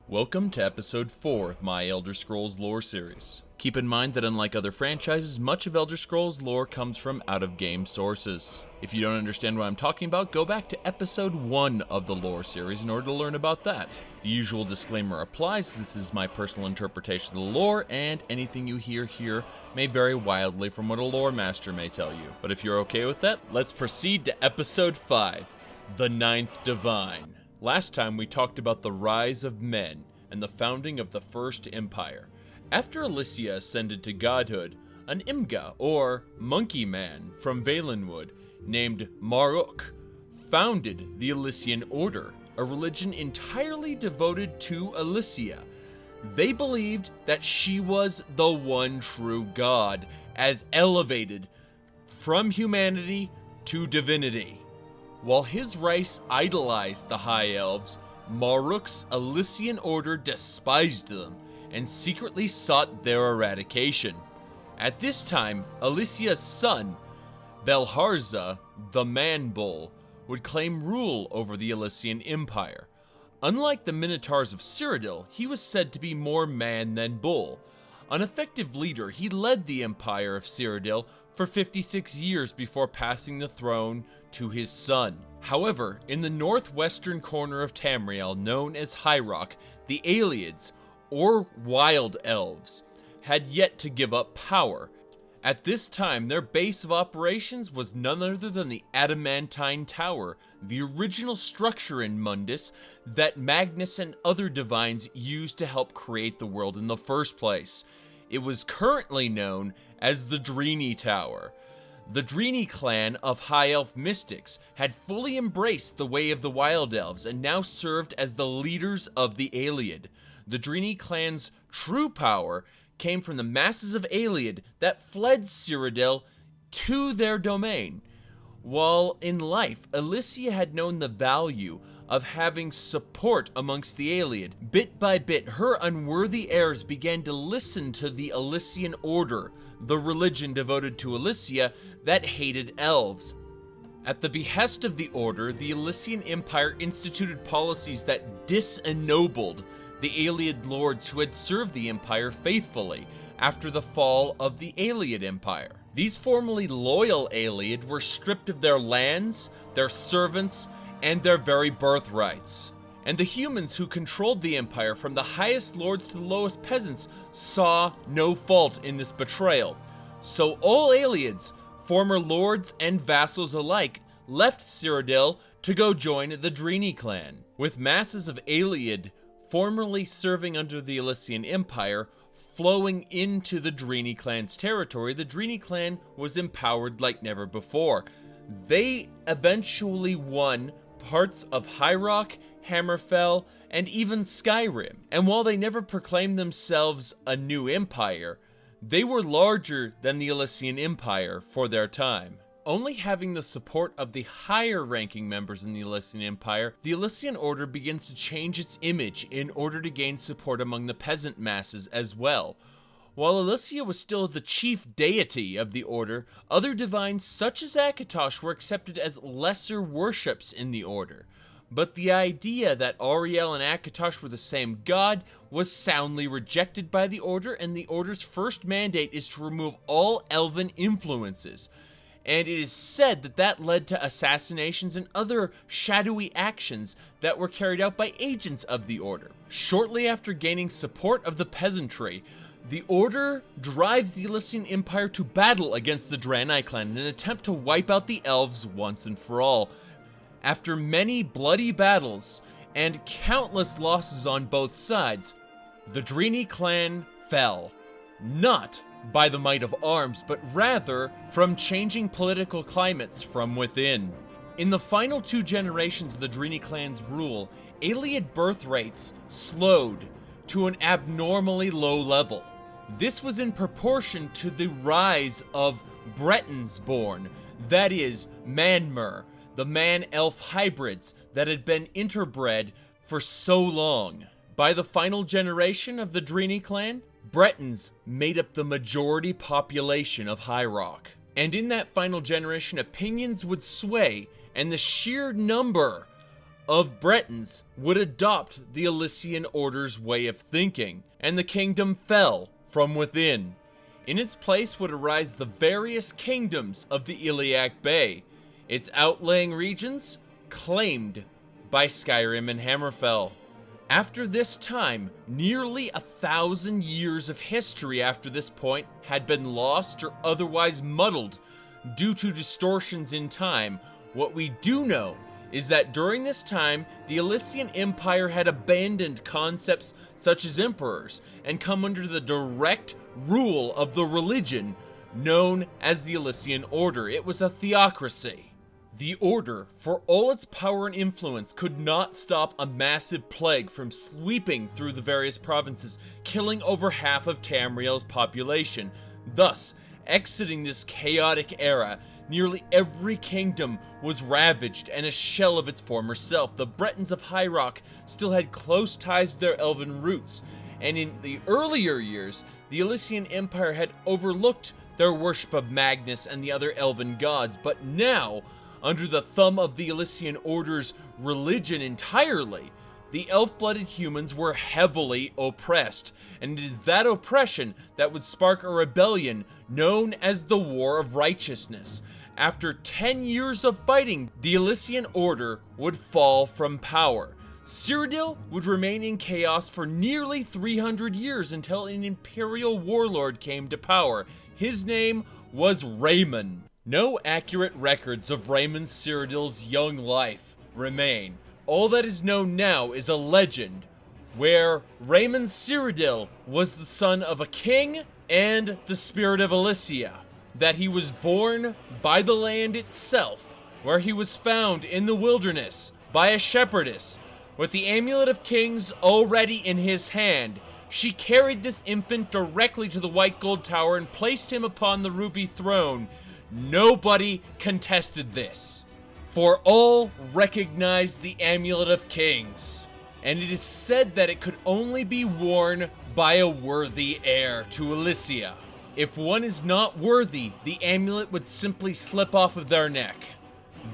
Welcome to episode 4 of my Elder Scrolls lore series. Keep in mind that unlike other franchises, much of Elder Scrolls lore comes from out-of-game sources. If you don't understand what I'm talking about, go back to episode 1 of the lore series in order to learn about that. The usual disclaimer applies. This is my personal interpretation of the lore, and anything you hear here may vary wildly from what a lore master may tell you. But if you're okay with that, let's proceed to episode 5, The Ninth Divine. Last time we talked about the rise of men and the founding of the First Empire. After Alessia ascended to godhood, an Imga, or Monkey Man, from Valenwood, named Maruk, founded the Alessian Order, a religion entirely devoted to Alessia. They believed that she was the one true god, as elevated from humanity to divinity. While his race idolized the High Elves, Maruk's Alessian Order despised them and secretly sought their eradication. At this time, Alessia's son, Belharza, the Man-Bull, would claim rule over the Alessian Empire. Unlike the Minotaurs of Cyrodiil, he was said to be more man than bull. An effective leader, he led the Empire of Cyrodiil for 56 years before passing the throne to his son. However, in the northwestern corner of Tamriel, known as High Rock, the Ayleids, or Wild Elves, had yet to give up power. At this time, their base of operations was none other than the Adamantine Tower, the original structure in Mundus that Magnus and other divines used to help create the world in the first place. It was currently known as the Direnni Tower. The Direnni clan of High Elf mystics had fully embraced the way of the Wild Elves and now served as the leaders of the Ayleid. The Direnni clan's true power came from the masses of Ayleid that fled Cyrodiil to their domain. While in life, Alessia had known the value of having support amongst the Ayleid. Bit by bit, her unworthy heirs began to listen to the Alessian Order, the religion devoted to Alessia that hated elves. At the behest of the Order, the Alessian Empire instituted policies that disennobled the Ayleid lords who had served the Empire faithfully after the fall of the Ayleid Empire. These formerly loyal Ayleid were stripped of their lands, their servants, and their very birthrights. And the humans who controlled the Empire, from the highest lords to the lowest peasants, saw no fault in this betrayal. So all Ayleids, former lords and vassals alike, left Cyrodiil to go join the Direnni clan. With masses of Ayleid formerly serving under the Alessian Empire flowing into the Direnni clan's territory, the Direnni clan was empowered like never before. They eventually won parts of High Rock, Hammerfell, and even Skyrim. And while they never proclaimed themselves a new empire, they were larger than the Alessian Empire for their time. Only having the support of the higher-ranking members in the Alessian Empire, the Alessian Order begins to change its image in order to gain support among the peasant masses as well. While Alessia was still the chief deity of the Order, other divines such as Akatosh were accepted as lesser worships in the Order. But the idea that Auriel and Akatosh were the same god was soundly rejected by the Order, and the Order's first mandate is to remove all elven influences. And it is said that that led to assassinations and other shadowy actions that were carried out by agents of the Order. Shortly after gaining support of the peasantry, the Order drives the Alessian Empire to battle against the Direnni clan in an attempt to wipe out the elves once and for all. After many bloody battles and countless losses on both sides, the Direnni clan fell. Not by the might of arms, but rather from changing political climates from within. In the final 2 generations of the Direnni clan's rule, Ayleid birth rates slowed to an abnormally low level. This was in proportion to the rise of Bretons born, that is, Manmer, the man-elf hybrids that had been interbred for so long. By the final generation of the Direnni clan, Bretons made up the majority population of High Rock. And in that final generation, opinions would sway, and the sheer number of Bretons would adopt the Alessian Order's way of thinking, and the kingdom fell from within. In its place would arise the various kingdoms of the Iliac Bay, its outlying regions claimed by Skyrim and Hammerfell. After this time, nearly 1,000 years of history after this point had been lost or otherwise muddled due to distortions in time. What we do know is that during this time, the Alessian Empire had abandoned concepts such as emperors and come under the direct rule of the religion known as the Alessian Order. It was a theocracy. The Order, for all its power and influence, could not stop a massive plague from sweeping through the various provinces, killing over half of Tamriel's population. Thus, exiting this chaotic era, nearly every kingdom was ravaged and a shell of its former self. The Bretons of High Rock still had close ties to their elven roots, and in the earlier years, the Alessian Empire had overlooked their worship of Magnus and the other elven gods, but now, under the thumb of the Alessian Order's religion entirely, the elf-blooded humans were heavily oppressed, and it is that oppression that would spark a rebellion known as the War of Righteousness. After 10 years of fighting, the Alessian Order would fall from power. Cyrodiil would remain in chaos for nearly 300 years until an imperial warlord came to power. His name was Reman. No accurate records of Reman Cyrodiil's young life remain. All that is known now is a legend where Reman Cyrodiil was the son of a king and the spirit of Alesia, that he was born by the land itself, where he was found in the wilderness by a shepherdess with the Amulet of Kings already in his hand. She carried this infant directly to the White Gold Tower and placed him upon the ruby throne. Nobody contested this, for all recognized the Amulet of Kings, and it is said that it could only be worn by a worthy heir to Alesia. If one is not worthy, the amulet would simply slip off of their neck.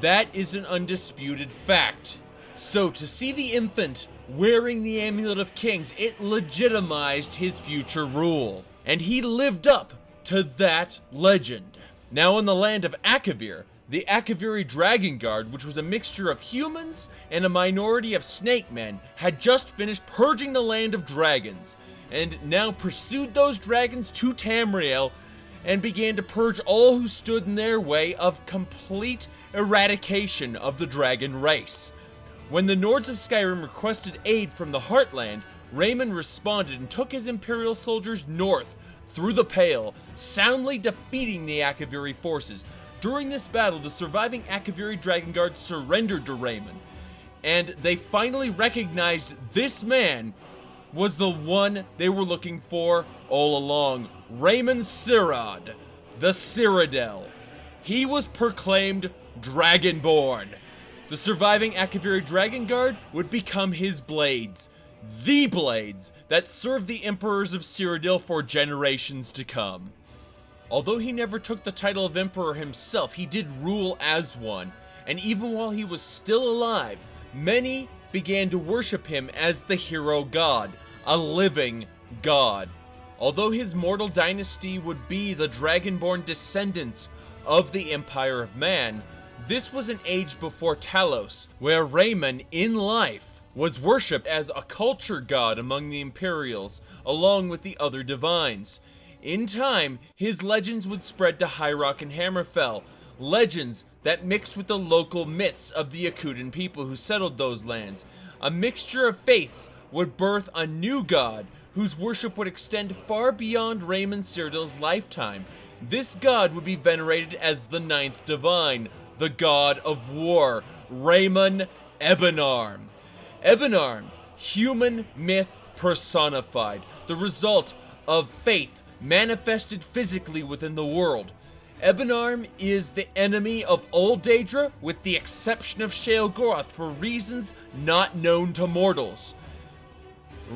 That is an undisputed fact. So to see the infant wearing the Amulet of Kings, it legitimized his future rule, and he lived up to that legend. Now in the land of Akaviri, the Akaviri Dragon Guard, which was a mixture of humans and a minority of snake men, had just finished purging the land of dragons, and now pursued those dragons to Tamriel and began to purge all who stood in their way of complete eradication of the dragon race. When the Nords of Skyrim requested aid from the Heartland, Reman responded and took his Imperial soldiers north through the Pale, soundly defeating the Akaviri forces. During this battle, the surviving Akaviri Dragon Guard surrendered to Reman, and they finally recognized this man was the one they were looking for all along. Reman Cyrodiil, the Cyrodiil. He was proclaimed Dragonborn. The surviving Akaviri Dragon Guard would become his blades, the blades that served the Emperors of Cyrodiil for generations to come. Although he never took the title of Emperor himself, he did rule as one, and even while he was still alive, many began to worship him as the hero god, a living god. Although his mortal dynasty would be the Dragonborn descendants of the Empire of Man, this was an age before Talos, where Reman, in life, was worshipped as a culture god among the Imperials, along with the other divines. In time, his legends would spread to High Rock and Hammerfell, legends that mixed with the local myths of the Akutan people who settled those lands. A mixture of faiths would birth a new god, whose worship would extend far beyond Reman Cyrodiil's lifetime. This god would be venerated as the ninth divine, the god of war, Reman Ebonarm. Ebonarm, human myth personified, the result of faith manifested physically within the world. Ebonarm is the enemy of Old Daedra, with the exception of Sheogorath for reasons not known to mortals.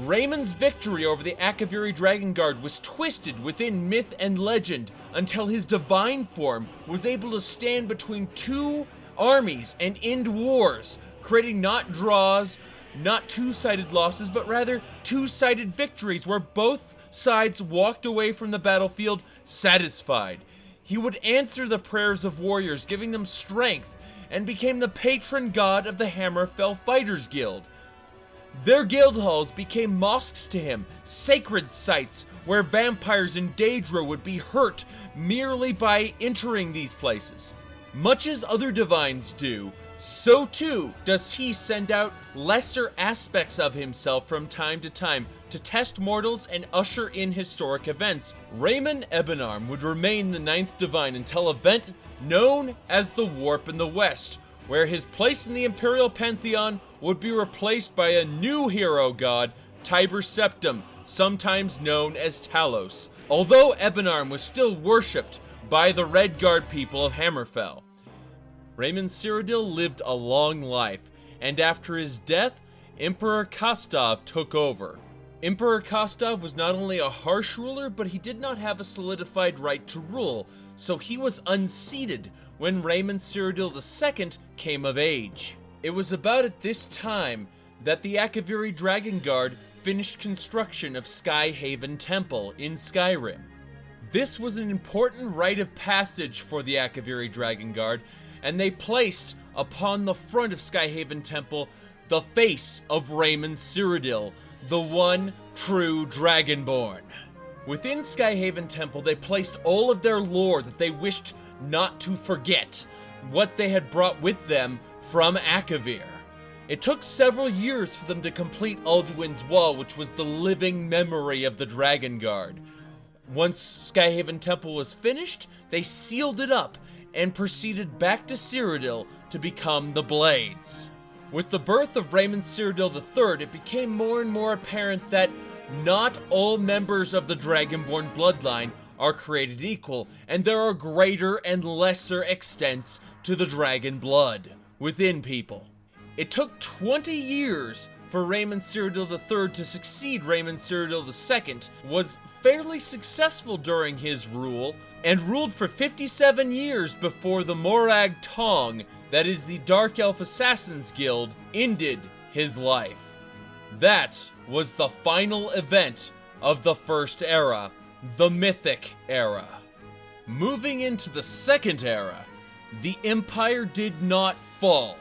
Reman's victory over the Akaviri Dragon Guard was twisted within myth and legend until his divine form was able to stand between two armies and end wars, creating not draws, not two-sided losses, but rather two-sided victories where both sides walked away from the battlefield satisfied. He would answer the prayers of warriors, giving them strength, and became the patron god of the Hammerfell Fighters Guild. Their guild halls became mosques to him, sacred sites where vampires and Daedra would be hurt merely by entering these places. Much as other divines do, so too does he send out lesser aspects of himself from time to time to test mortals and usher in historic events. Reman Ebonarm would remain the 9th divine until an event known as the Warp in the West, where his place in the Imperial Pantheon would be replaced by a new hero god, Tiber Septim, sometimes known as Talos, although Ebonarm was still worshipped by the Red Guard people of Hammerfell. Reman Cyrodiil lived a long life, and after his death, Emperor Kostov took over. Emperor Kostov was not only a harsh ruler, but he did not have a solidified right to rule, so he was unseated when Reman Cyrodiil II came of age. It was about at this time that the Akaviri Dragon Guard finished construction of Skyhaven Temple in Skyrim. This was an important rite of passage for the Akaviri Dragon Guard, and they placed upon the front of Skyhaven Temple the face of Reman Cyrodiil, the one true Dragonborn. Within Skyhaven Temple, they placed all of their lore that they wished not to forget, what they had brought with them from Akavir. It took several years for them to complete Alduin's Wall, which was the living memory of the Dragon Guard. Once Skyhaven Temple was finished, they sealed it up and proceeded back to Cyrodiil to become the Blades. With the birth of Reman Cyrodiil III, it became more and more apparent that not all members of the Dragonborn bloodline are created equal, and there are greater and lesser extents to the dragon blood within people. It took 20 years for Reman Cyrodiil III to succeed Reman Cyrodiil II, was fairly successful during his rule, and ruled for 57 years before the Morag Tong, that is the Dark Elf Assassins Guild, ended his life. That was the final event of the First Era, the Mythic Era. Moving into the Second Era, the Empire did not fall,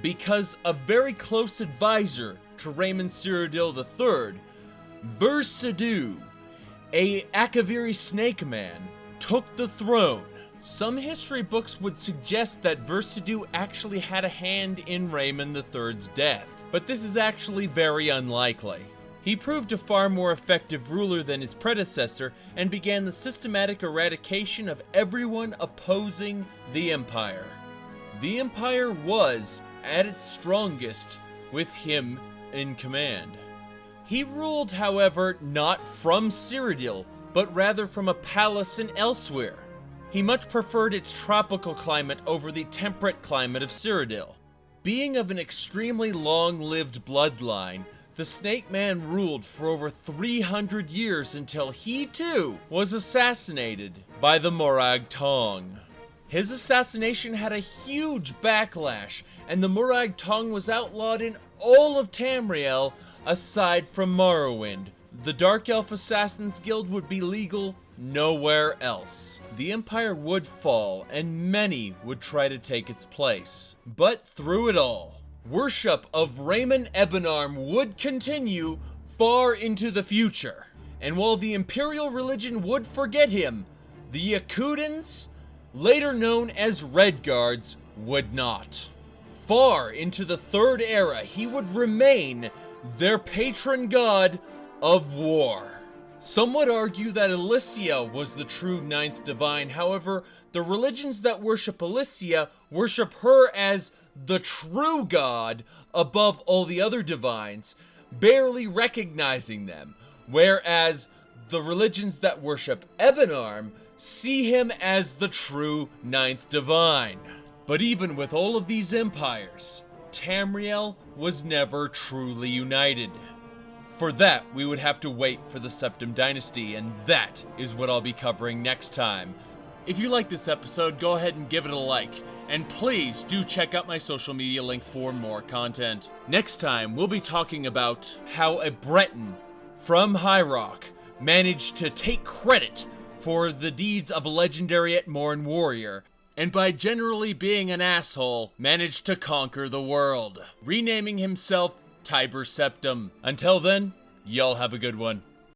because a very close advisor to Reman Cyrodiil III, Versidue, a Akaviri snake man, took the throne. Some history books would suggest that Versidue actually had a hand in Reman III's death, but this is actually very unlikely. He proved a far more effective ruler than his predecessor and began the systematic eradication of everyone opposing the Empire. The Empire was at its strongest with him in command. He ruled, however, not from Cyrodiil, but rather from a palace in elsewhere. He much preferred its tropical climate over the temperate climate of Cyrodiil. Being of an extremely long-lived bloodline, the Snake Man ruled for over 300 years until he too was assassinated by the Morag Tong. His assassination had a huge backlash, and the Morag Tong was outlawed in all of Tamriel aside from Morrowind. The Dark Elf Assassins Guild would be legal nowhere else. The Empire would fall, and many would try to take its place. But through it all, worship of Reman Ebonarm would continue far into the future. And while the Imperial religion would forget him, the Yakutans, later known as Red Guards, would not. Far into the Third Era, he would remain their patron god of war. Some would argue that Alesia was the true 9th divine. However, the religions that worship Alesia worship her as the true god above all the other divines, barely recognizing them, whereas the religions that worship Ebonarm see him as the true 9th divine. But even with all of these empires, Tamriel was never truly united. For that, we would have to wait for the Septim Dynasty, and that is what I'll be covering next time. If you like this episode, go ahead and give it a like. And please do check out my social media links for more content. Next time, we'll be talking about how a Breton from High Rock managed to take credit for the deeds of a legendary Etmoran warrior, and by generally being an asshole, managed to conquer the world, renaming himself Tiber Septim. Until then, y'all have a good one.